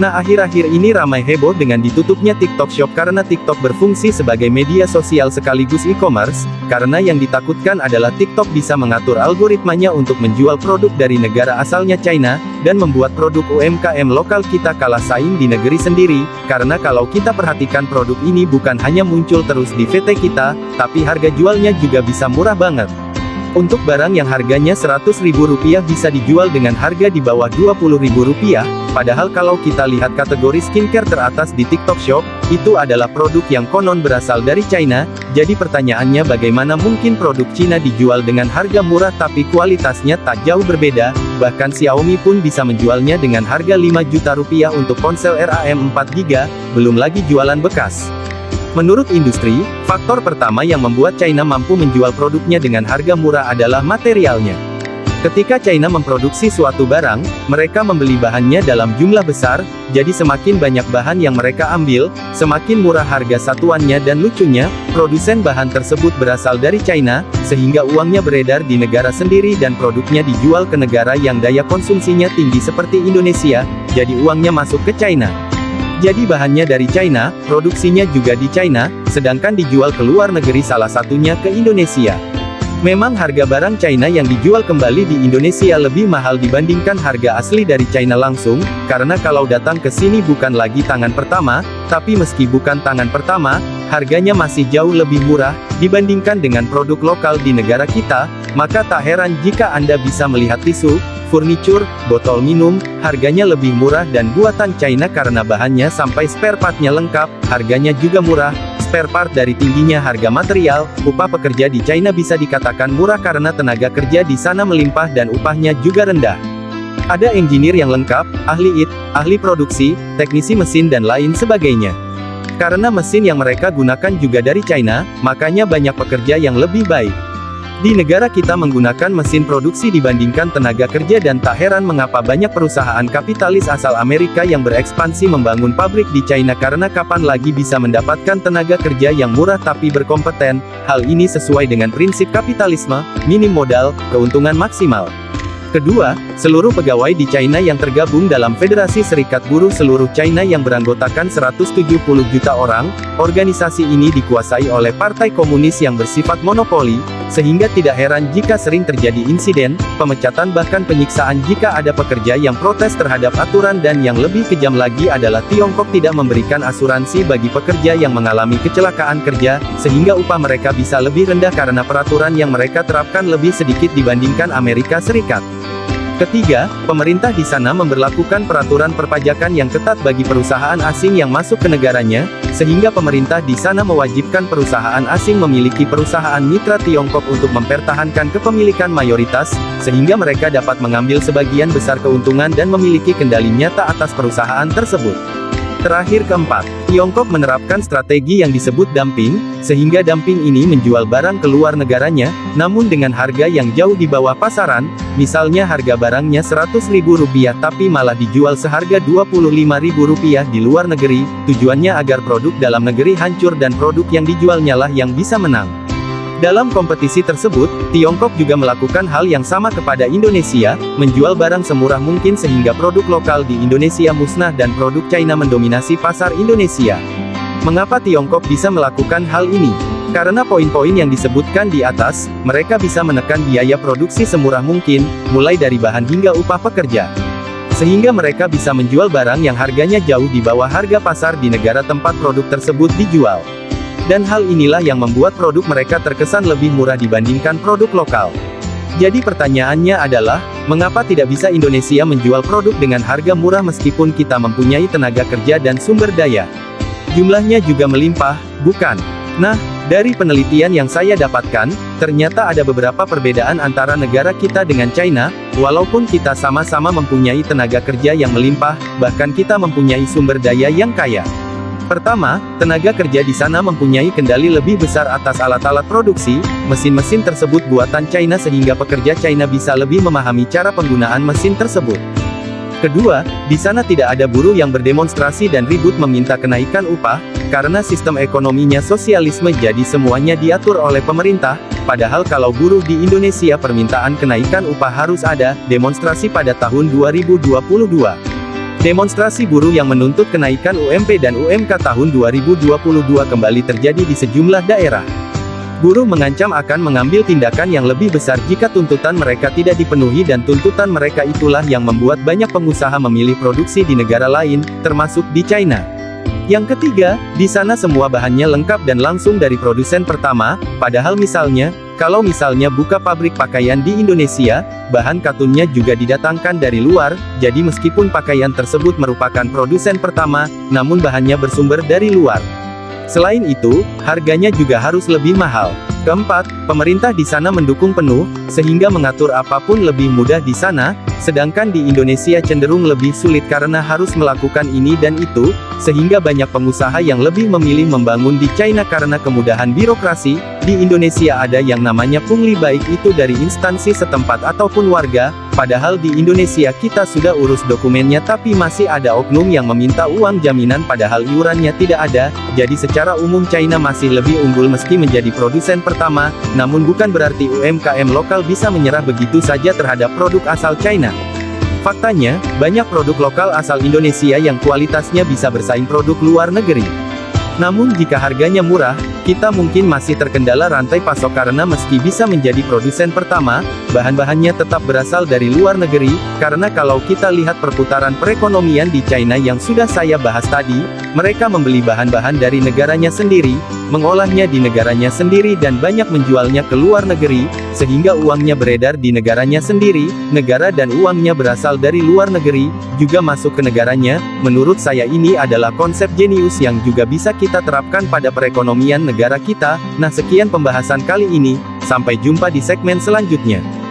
Nah, akhir-akhir ini ramai heboh dengan ditutupnya TikTok Shop karena TikTok berfungsi sebagai media sosial sekaligus e-commerce, karena yang ditakutkan adalah TikTok bisa mengatur algoritmanya untuk menjual produk dari negara asalnya China, dan membuat produk UMKM lokal kita kalah saing di negeri sendiri, karena kalau kita perhatikan produk ini bukan hanya muncul terus di VT kita, tapi harga jualnya juga bisa murah banget. Untuk barang yang harganya Rp100.000 bisa dijual dengan harga di bawah Rp20.000, padahal kalau kita lihat kategori skincare teratas di TikTok Shop, itu adalah produk yang konon berasal dari China, jadi pertanyaannya bagaimana mungkin produk Cina dijual dengan harga murah tapi kualitasnya tak jauh berbeda, bahkan Xiaomi pun bisa menjualnya dengan harga Rp5 juta untuk ponsel RAM 4GB, belum lagi jualan bekas. Menurut industri, faktor pertama yang membuat China mampu menjual produknya dengan harga murah adalah materialnya. Ketika China memproduksi suatu barang, mereka membeli bahannya dalam jumlah besar, jadi semakin banyak bahan yang mereka ambil, semakin murah harga satuannya dan lucunya, produsen bahan tersebut berasal dari China, sehingga uangnya beredar di negara sendiri dan produknya dijual ke negara yang daya konsumsinya tinggi seperti Indonesia, jadi uangnya masuk ke China. Jadi bahannya dari China, produksinya juga di China, sedangkan dijual ke luar negeri salah satunya ke Indonesia. Memang harga barang China yang dijual kembali di Indonesia lebih mahal dibandingkan harga asli dari China langsung, karena kalau datang ke sini bukan lagi tangan pertama, tapi meski bukan tangan pertama, harganya masih jauh lebih murah, dibandingkan dengan produk lokal di negara kita, maka tak heran jika Anda bisa melihat tisu, furniture, botol minum, harganya lebih murah dan buatan China karena bahannya sampai spare part-nya lengkap, harganya juga murah. Spare part dari tingginya harga material, upah pekerja di China bisa dikatakan murah karena tenaga kerja di sana melimpah dan upahnya juga rendah. Ada engineer yang lengkap, ahli IT, ahli produksi, teknisi mesin dan lain sebagainya. Karena mesin yang mereka gunakan juga dari China, makanya banyak pekerja yang lebih baik. Di negara kita menggunakan mesin produksi dibandingkan tenaga kerja dan tak heran mengapa banyak perusahaan kapitalis asal Amerika yang berekspansi membangun pabrik di China karena kapan lagi bisa mendapatkan tenaga kerja yang murah tapi berkompeten, hal ini sesuai dengan prinsip kapitalisme, minim modal, keuntungan maksimal. Kedua, seluruh pegawai di China yang tergabung dalam Federasi Serikat Buruh seluruh China yang beranggotakan 170 juta orang, organisasi ini dikuasai oleh Partai Komunis yang bersifat monopoli, sehingga tidak heran jika sering terjadi insiden, pemecatan bahkan penyiksaan jika ada pekerja yang protes terhadap aturan dan yang lebih kejam lagi adalah Tiongkok tidak memberikan asuransi bagi pekerja yang mengalami kecelakaan kerja, sehingga upah mereka bisa lebih rendah karena peraturan yang mereka terapkan lebih sedikit dibandingkan Amerika Serikat. Ketiga, pemerintah di sana memberlakukan peraturan perpajakan yang ketat bagi perusahaan asing yang masuk ke negaranya, sehingga pemerintah di sana mewajibkan perusahaan asing memiliki perusahaan mitra Tiongkok untuk mempertahankan kepemilikan mayoritas, sehingga mereka dapat mengambil sebagian besar keuntungan dan memiliki kendali nyata atas perusahaan tersebut. Terakhir keempat, Tiongkok menerapkan strategi yang disebut dumping, sehingga dumping ini menjual barang ke luar negaranya, namun dengan harga yang jauh di bawah pasaran, misalnya harga barangnya Rp100.000 tapi malah dijual seharga Rp25.000 di luar negeri, tujuannya agar produk dalam negeri hancur dan produk yang dijualnya lah yang bisa menang. Dalam kompetisi tersebut, Tiongkok juga melakukan hal yang sama kepada Indonesia, menjual barang semurah mungkin sehingga produk lokal di Indonesia musnah dan produk China mendominasi pasar Indonesia. Mengapa Tiongkok bisa melakukan hal ini? Karena poin-poin yang disebutkan di atas, mereka bisa menekan biaya produksi semurah mungkin, mulai dari bahan hingga upah pekerja. Sehingga mereka bisa menjual barang yang harganya jauh di bawah harga pasar di negara tempat produk tersebut dijual. Dan hal inilah yang membuat produk mereka terkesan lebih murah dibandingkan produk lokal. Jadi pertanyaannya adalah, mengapa tidak bisa Indonesia menjual produk dengan harga murah meskipun kita mempunyai tenaga kerja dan sumber daya? Jumlahnya juga melimpah, bukan? Nah, dari penelitian yang saya dapatkan, ternyata ada beberapa perbedaan antara negara kita dengan China, walaupun kita sama-sama mempunyai tenaga kerja yang melimpah, bahkan kita mempunyai sumber daya yang kaya. Pertama, tenaga kerja di sana mempunyai kendali lebih besar atas alat-alat produksi, mesin-mesin tersebut buatan China sehingga pekerja China bisa lebih memahami cara penggunaan mesin tersebut. Kedua, di sana tidak ada buruh yang berdemonstrasi dan ribut meminta kenaikan upah, karena sistem ekonominya sosialisme jadi semuanya diatur oleh pemerintah, padahal kalau buruh di Indonesia permintaan kenaikan upah harus ada, demonstrasi pada tahun 2022. Demonstrasi buruh yang menuntut kenaikan UMP dan UMK tahun 2022 kembali terjadi di sejumlah daerah. Buruh mengancam akan mengambil tindakan yang lebih besar jika tuntutan mereka tidak dipenuhi, dan tuntutan mereka itulah yang membuat banyak pengusaha memilih produksi di negara lain, termasuk di China. Yang ketiga, di sana semua bahannya lengkap dan langsung dari produsen pertama, padahal misalnya, kalau misalnya buka pabrik pakaian di Indonesia, bahan katunnya juga didatangkan dari luar, jadi meskipun pakaian tersebut merupakan produsen pertama, namun bahannya bersumber dari luar. Selain itu, harganya juga harus lebih mahal. Keempat, pemerintah di sana mendukung penuh, sehingga mengatur apapun lebih mudah di sana, sedangkan di Indonesia cenderung lebih sulit karena harus melakukan ini dan itu, sehingga banyak pengusaha yang lebih memilih membangun di China karena kemudahan birokrasi. Di Indonesia ada yang namanya pungli, baik itu dari instansi setempat ataupun warga, padahal di Indonesia kita sudah urus dokumennya tapi masih ada oknum yang meminta uang jaminan padahal iurannya tidak ada. Jadi secara umum China masih lebih unggul meski menjadi produsen pertama, namun bukan berarti UMKM lokal bisa menyerah begitu saja terhadap produk asal China. Faktanya, banyak produk lokal asal Indonesia yang kualitasnya bisa bersaing produk luar negeri. Namun jika harganya murah, kita mungkin masih terkendala rantai pasok karena meski bisa menjadi produsen pertama, bahan-bahannya tetap berasal dari luar negeri, karena kalau kita lihat perputaran perekonomian di China yang sudah saya bahas tadi, mereka membeli bahan-bahan dari negaranya sendiri, mengolahnya di negaranya sendiri dan banyak menjualnya ke luar negeri, sehingga uangnya beredar di negaranya sendiri, negara dan uangnya berasal dari luar negeri, juga masuk ke negaranya. Menurut saya ini adalah konsep jenius yang juga bisa kita terapkan pada perekonomian negara kita. Nah, sekian pembahasan kali ini, sampai jumpa di segmen selanjutnya.